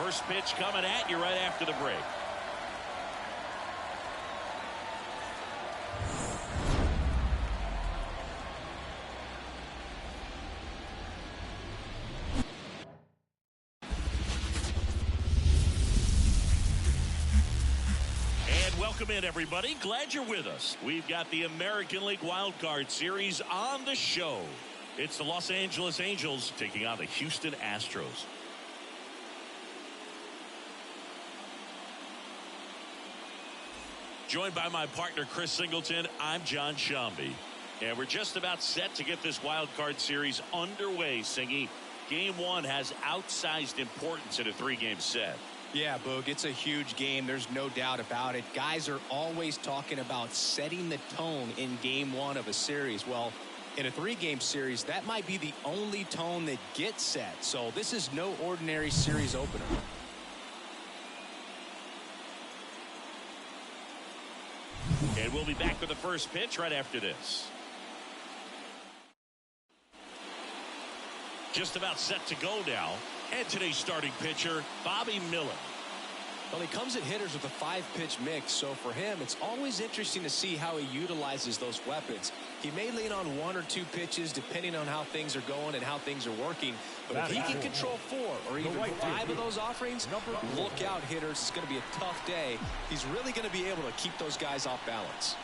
First pitch coming at you right after the break. Welcome in, everybody. Glad you're with us. We've got the American League Wild Card Series on the show. It's the Los Angeles Angels taking on the Houston Astros. Joined by my partner, Chris Singleton, I'm John Shambi. And we're just about set to get this Wild Card Series underway, Singy. Game one has outsized importance in a three-game set. Yeah, Boog, it's a huge game. There's no doubt about it. Guys are always talking about setting the tone in game one of a series. Well, in a three-game series, that might be the only tone that gets set. So this is no ordinary series opener. And we'll be back with the first pitch right after this. Just about set to go now. And today's starting pitcher, Bobby Miller. Well, he comes at hitters with a five-pitch mix, so for him, it's always interesting to see how he utilizes those weapons. He may lean on one or two pitches depending on how things are going and how things are working. But if he can control four or even five of those offerings, look out, hitters. It's going to be a tough day. He's really going to be able to keep those guys off balance.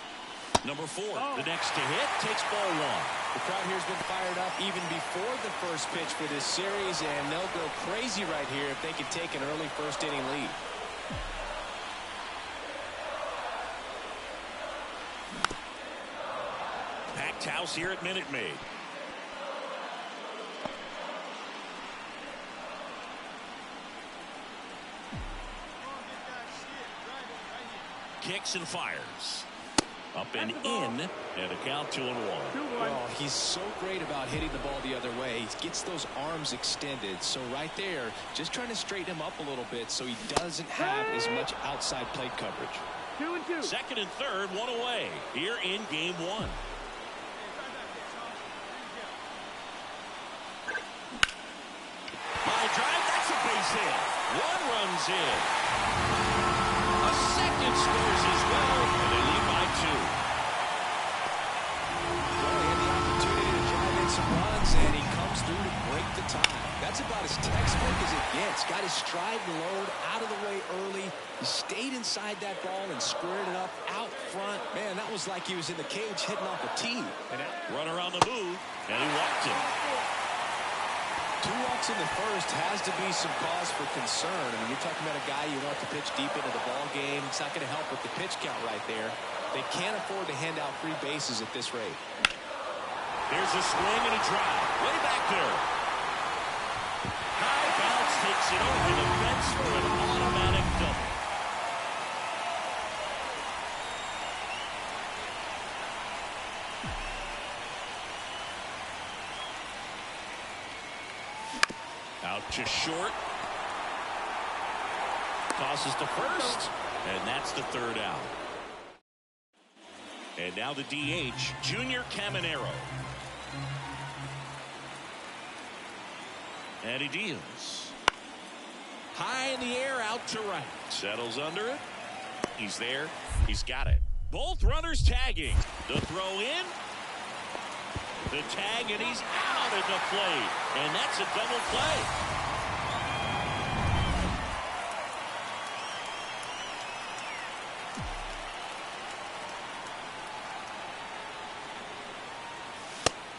Number four, the next to hit, takes ball one. The crowd here has been fired up even before the first pitch for this series, and they'll go crazy right here if they can take an early first-inning lead. Packed house here at Minute Maid. Kicks and fires. Up and in, and a count 2-1. Well, he's so great about hitting the ball the other way. He gets those arms extended. So right there, just trying to straighten him up a little bit so he doesn't have as much outside plate coverage. 2-2. Second and third, one away here in game one. Line drive, that's a base hit. One runs in. A second scores as well, and they lead by two. Well, he had the opportunity to drive in some runs, and he comes through to break the tie. That's about as textbook as it gets. Got his stride and load out of the way early. He stayed inside that ball and squared it up out front. Man, that was like he was in the cage hitting off a tee. Runner on the move, and he walked him. 2 walks in the first has to be some cause for concern. I mean, you're talking about a guy you want to pitch deep into the ball game. It's not going to help with the pitch count right there. They can't afford to hand out free bases at this rate. There's a swing and a drive. Way back there. High bounce takes it over the fence for an automatic double. Out to short. Tosses to first. And that's the third out. And now the DH, Junior Caminero. And he deals. High in the air, out to right. Settles under it. He's there. He's got it. Both runners tagging. The throw in. The tag, and he's out at the plate. And that's a double play.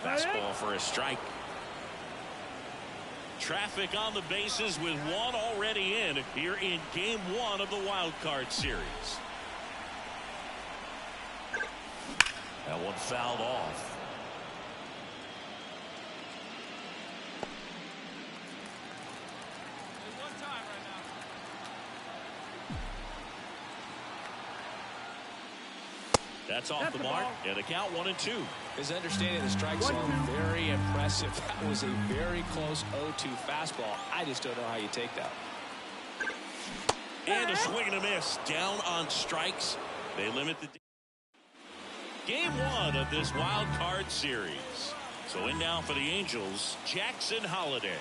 Fastball for a strike. Traffic on the bases with one already in here in game one of the Wild Card Series. That one fouled off. That's off the mark, and the count 1-2. His understanding of the strike zone, very impressive. That was a very close 0-2 fastball. I just don't know how you take that. And a swing and a miss. Down on strikes. They limit the game one of this Wild Card Series. So in now for the Angels, Jackson Holliday.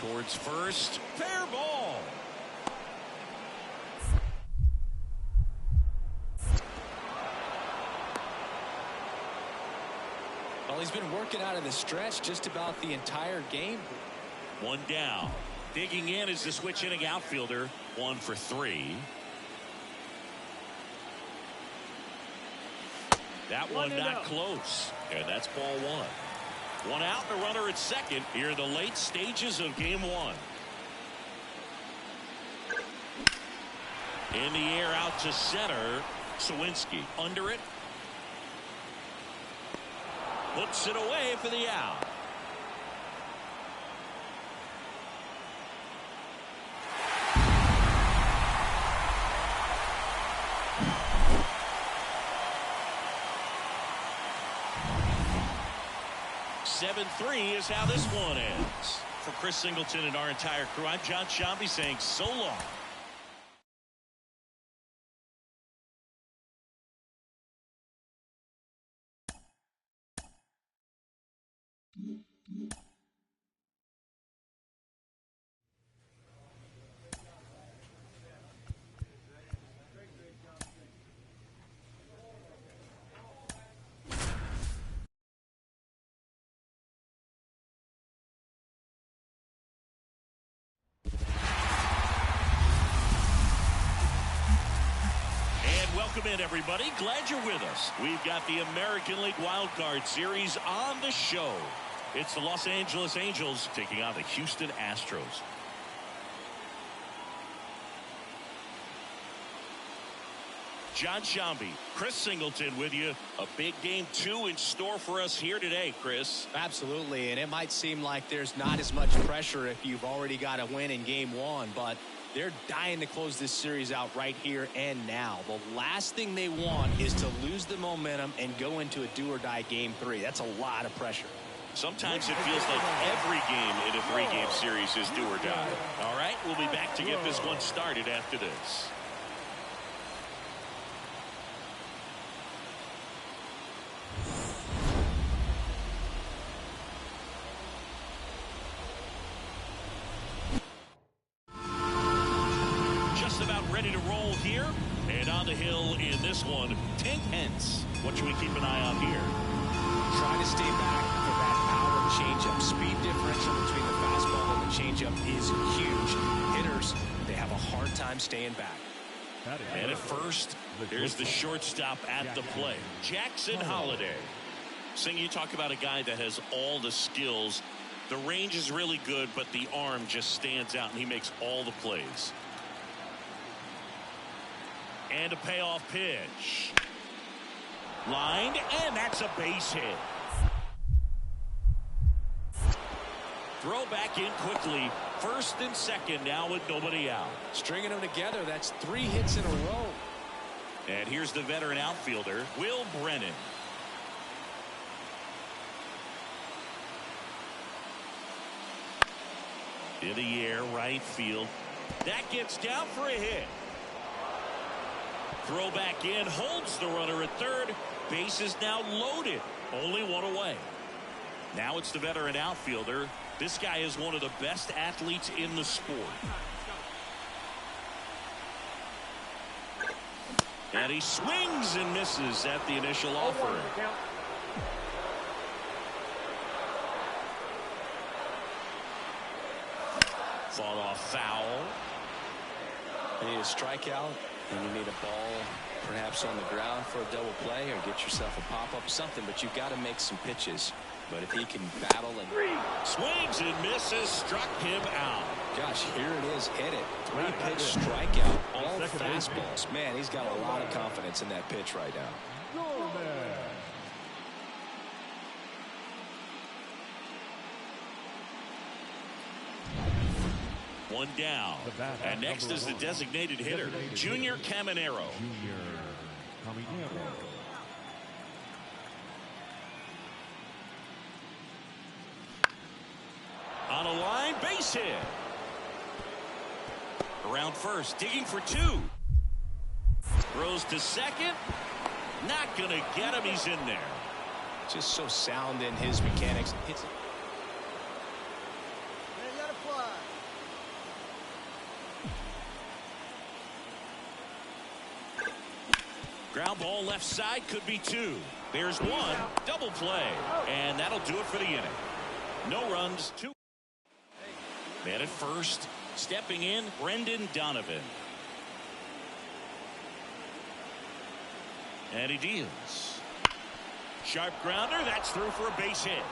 towards first. Fair ball. Well, he's been working out of the stretch just about the entire game. One down. Digging in is the switch inning outfielder. 1 for 3. That one not close. And that's ball 1. 1 out and a runner at second here in the late stages of game 1. In the air out to center. Sawinski under it. Puts it away for the out. (7-3) is how this one ends. For Chris Singleton and our entire crew, I'm John Shambi saying so long. Welcome in, everybody. Glad you're with us. We've got the American League Wild Card Series on the show. It's the Los Angeles Angels taking on the Houston Astros. John Shambi, Chris Singleton with you. A big game 2 in store for us here today, Chris. Absolutely, and it might seem like there's not as much pressure if you've already got a win in game 1, but they're dying to close this series out right here and now. The last thing they want is to lose the momentum and go into a do-or-die game 3. That's a lot of pressure. Sometimes it feels like every game in a 3-game series is do or die. All right, we'll be back to get this one started after this. Ready to roll here, and on the hill in this one, Tank Hence. What should we keep an eye on here? Try to stay back for that power changeup. Speed differential between the fastball and the changeup is huge. Hitters, they have a hard time staying back. And at first, there's the shortstop at the plate, Jackson Holliday. Sing, you talk about a guy that has all the skills. The range is really good, but the arm just stands out, and he makes all the plays. And a payoff pitch. Lined, and that's a base hit. Throw back in quickly. First and second now with nobody out. Stringing them together, that's 3 hits in a row. And here's the veteran outfielder, Will Brennan. In the air, right field. That gets down for a hit. Throw back in, holds the runner at third. Base is now loaded. Only 1 away. Now it's the veteran outfielder. This guy is one of the best athletes in the sport. And he swings and misses at the initial offering. Fought off foul. You need a strikeout, and you need a ball perhaps on the ground for a double play, or get yourself a pop-up, something, but you've got to make some pitches. But if he can battle and swings and misses, struck him out. Gosh, here it is, hit it. 3-pitch strikeout, all fastballs. Man, he's got a lot of confidence in that pitch right now. One down. And next is the designated hitter, Junior Caminero. On a line, base hit. Around first, digging for 2. Throws to second. Not going to get him. He's in there. Just so sound in his mechanics. Hits it. They got a fly. Ground ball left side, could be two. There's one. Double play. And that'll do it for the inning. No runs, two. Man at first. Stepping in, Brendan Donovan. And he deals. Sharp grounder. That's through for a base hit.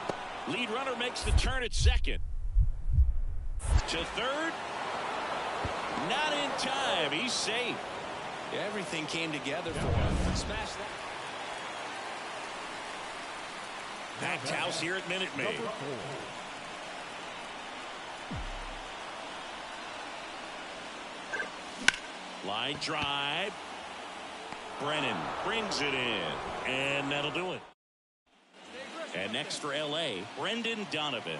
Lead runner makes the turn at second. To third. Not in time. He's safe. Everything came together for him. Smash that. Packed house here at Minute Maid. Line drive. Brennan brings it in. And that'll do it. And next for L.A., Brendan Donovan.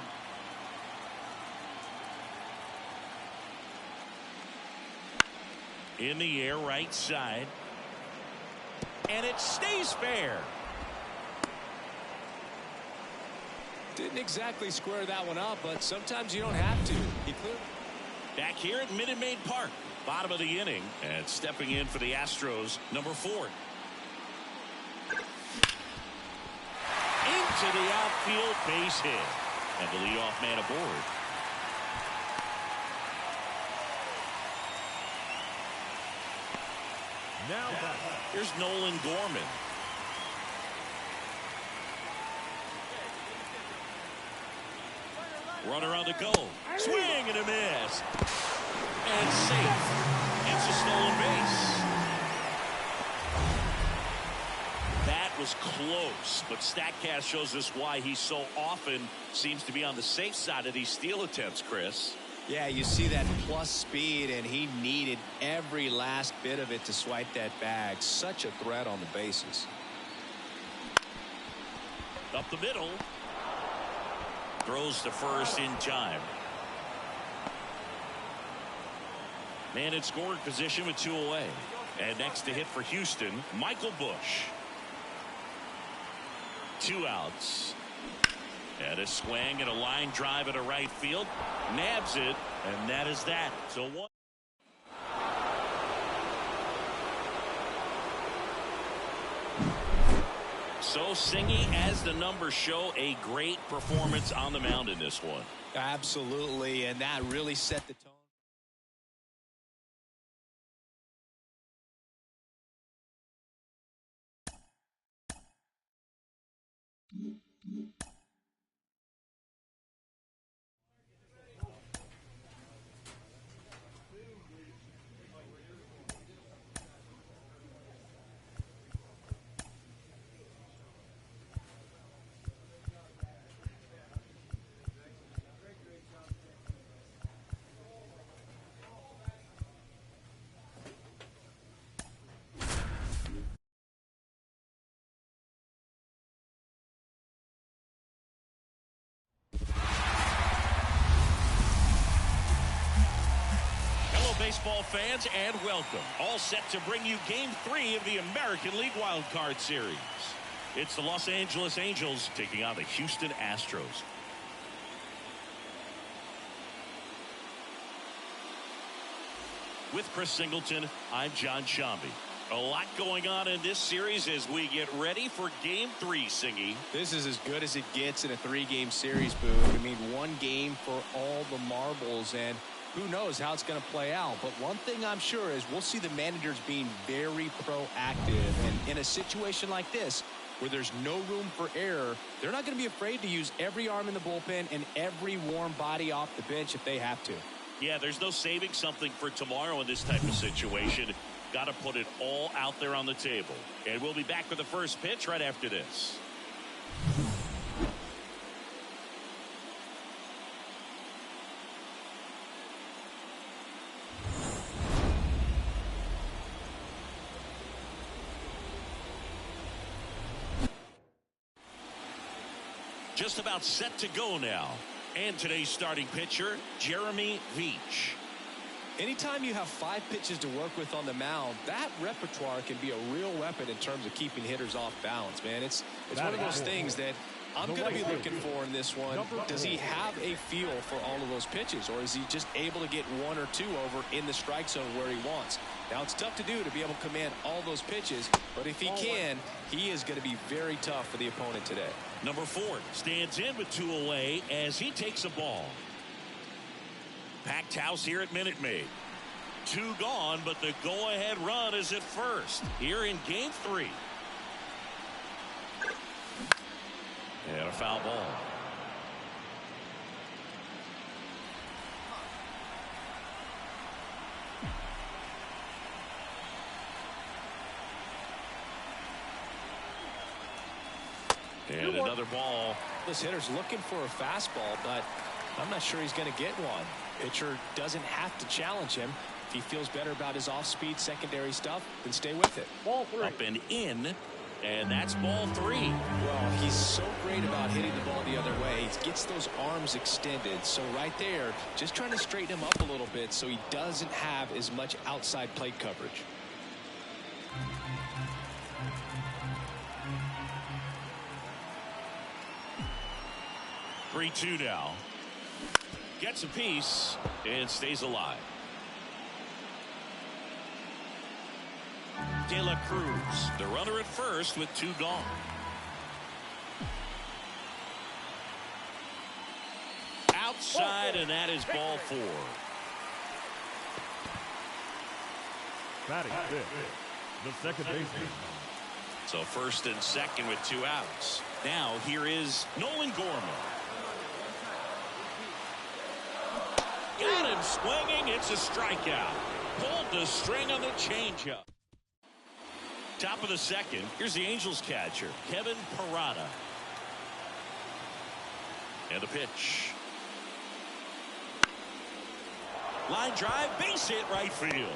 In the air, right side. And it stays fair. Didn't exactly square that one up, but sometimes you don't have to. Back here at Minute Maid Park. Bottom of the inning. And stepping in for the Astros, number 4. Into the outfield, base hit. And the leadoff man aboard. Now here's Nolan Gorman. Runner on the go. Swing and a miss. And safe. It's a stolen base. That was close, but StatCast shows us why he so often seems to be on the safe side of these steal attempts, Chris. Yeah, you see that plus speed, and he needed every last bit of it to swipe that bag. Such a threat on the bases. Up the middle. Throws to first in time. Man in scoring position with 2 away. And next to hit for Houston, Michael Busch. 2 outs. And a swing and a line drive at a right field. Nabs it, and that is that. So what? So Singy, as the numbers show, a great performance on the mound in this one. Absolutely, and that really set the tone. Baseball fans, and welcome. All set to bring you Game 3 of the American League Wild Card Series. It's the Los Angeles Angels taking on the Houston Astros. With Chris Singleton, I'm John Shambi. A lot going on in this series as we get ready for Game 3, Singy. This is as good as it gets in a 3-game series, Boone. I mean, 1 game for all the marbles, and who knows how it's going to play out. But one thing I'm sure is we'll see the managers being very proactive. And in a situation like this, where there's no room for error, they're not going to be afraid to use every arm in the bullpen and every warm body off the bench if they have to. Yeah, there's no saving something for tomorrow in this type of situation. Got to put it all out there on the table. And we'll be back with the first pitch right after this. Just about set to go now. And today's starting pitcher, Jeremy Veach. Anytime you have 5 pitches to work with on the mound, that repertoire can be a real weapon in terms of keeping hitters off balance, man. It's one of those things that I'm going to be looking for in this one, does he have a feel for all of those pitches, or is he just able to get one or two over in the strike zone where he wants? Now, it's tough to do to be able to command all those pitches, but if he can, he is going to be very tough for the opponent today. Number 4 stands in with 2 away as he takes a ball. Packed house here at Minute Maid. 2 gone, but the go-ahead run is at first here in Game 3. And a foul ball. And another ball. This hitter's looking for a fastball, but I'm not sure he's going to get one. Pitcher doesn't have to challenge him. If he feels better about his off-speed secondary stuff, then stay with it. Ball 3. Up and in. And that's ball 3. Well, he's so great about hitting the ball the other way. He gets those arms extended. So right there, just trying to straighten him up a little bit so he doesn't have as much outside plate coverage. Three-2 now. Gets a piece and stays alive. De La Cruz, the runner at first with 2 gone. Outside, and that is ball 4. Batting fifth, the second baseman. So first and second with 2 outs. Now here is Nolan Gorman. Got him swinging. It's a strikeout. Pulled the string on the changeup. Top of the second. Here's the Angels catcher, Kevin Parada. And the pitch. Line drive, base hit right field.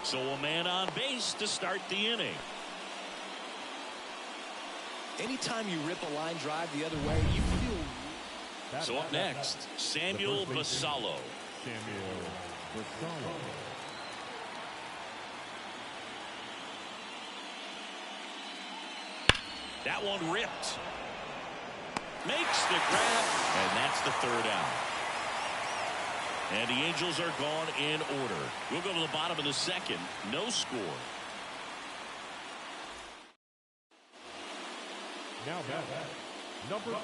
So a man on base to start the inning. Anytime you rip a line drive the other way, you feel. So up next, Samuel Basallo. Samuel Basallo. That one ripped. Makes the grab, and that's the 3rd out. And the Angels are gone in order. We'll go to the bottom of the second. No score. Now back, number 4.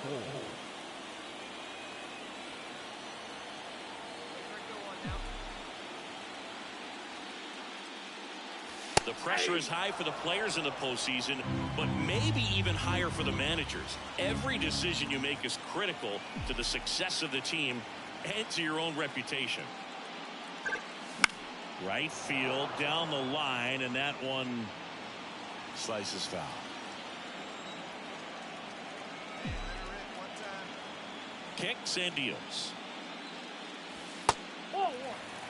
The pressure is high for the players in the postseason, but maybe even higher for the managers. Every decision you make is critical to the success of the team and to your own reputation. Right field, down the line, and that one slices foul. Kicks and deals.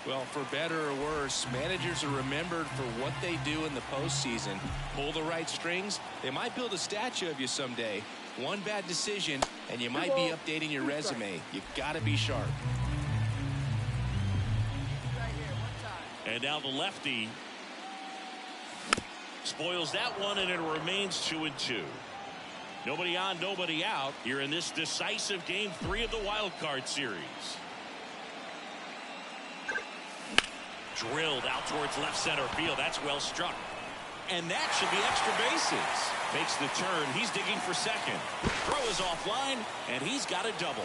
Well, for better or worse, managers are remembered for what they do in the postseason. Pull the right strings, they might build a statue of you someday. One bad decision, and you might be updating your resume. You got to be sharp. And now the lefty spoils that one, and it remains 2-2. Nobody on, nobody out here in this decisive Game 3 of the wild card series. Drilled out towards left center field. That's well struck. And that should be extra bases. Makes the turn. He's digging for second. Throw is offline, and he's got a double.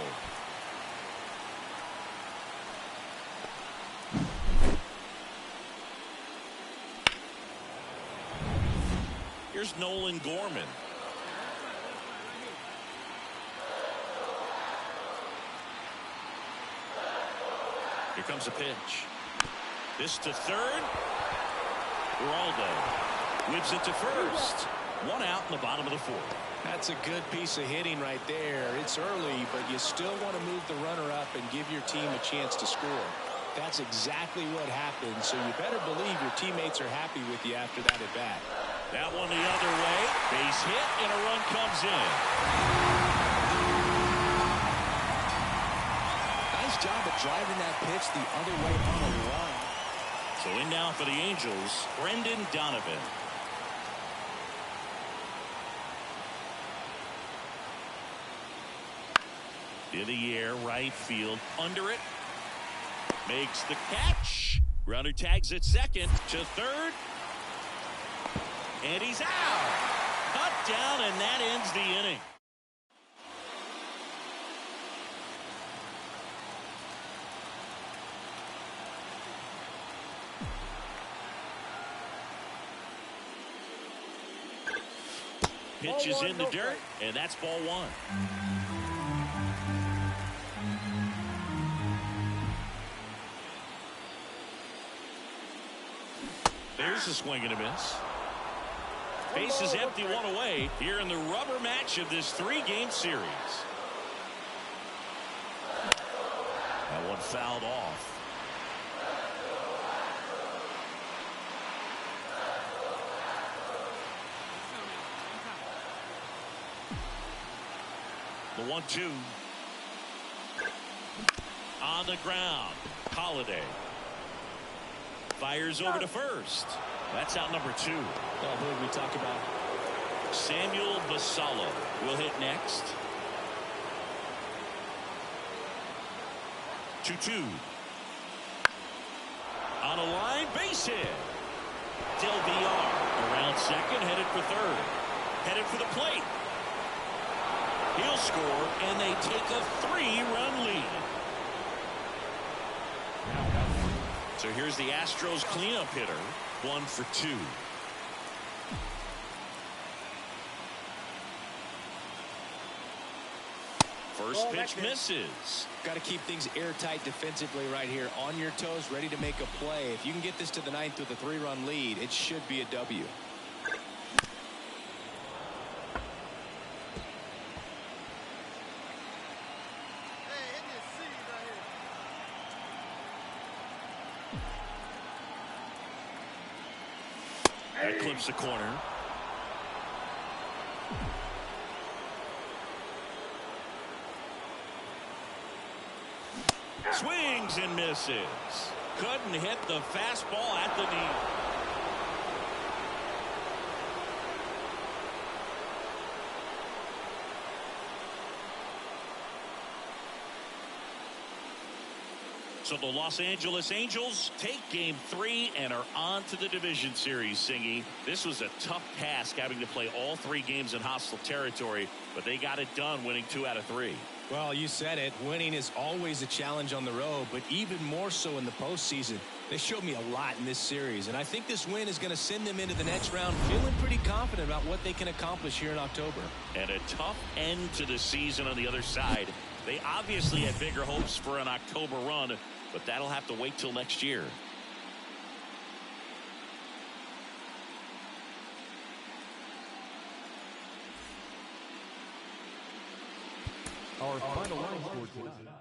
Here's Nolan Gorman. Here comes a pitch. This to third. Geraldo whips it to first. 1 out in the bottom of the 4th. That's a good piece of hitting right there. It's early, but you still want to move the runner up and give your team a chance to score. That's exactly what happened, so you better believe your teammates are happy with you after that at bat. That one the other way. Base hit, and a run comes in. Nice job of driving that pitch the other way on a run. So in now for the Angels, Brendan Donovan. In the air, right field, under it. Makes the catch. Runner tags at second to third. And he's out. Cut down, and that ends the inning. Pitch is in the dirt, and that's ball one. There's a swing and a miss. Base is empty, one away here in the rubber match of this three-game series. That one fouled off. The 1-2 on the ground. Holiday fires over to first. That's out number 2. Well, who did we talk about? Samuel Vassallo will hit next. 2-2 on a line, base hit. Del Villar around second, headed for third, headed for the plate. He'll score, and they take a 3-run lead. So here's the Astros cleanup hitter, 1 for 2. First pitch misses. Got to keep things airtight defensively right here. On your toes, ready to make a play. If you can get this to the 9th with a 3-run lead, it should be a W. That clips the corner. Swings and misses. Couldn't hit the fastball at the knee. So the Los Angeles Angels take game 3 and are on to the division series, Singy. This was a tough task having to play all 3 games in hostile territory, but they got it done, winning 2 out of 3. Well, you said it. Winning is always a challenge on the road, but even more so in the postseason. They showed me a lot in this series, and I think this win is going to send them into the next round feeling pretty confident about what they can accomplish here in October. And a tough end to the season on the other side. They obviously had bigger hopes for an October run, but that'll have to wait till next year. Our final line score tonight.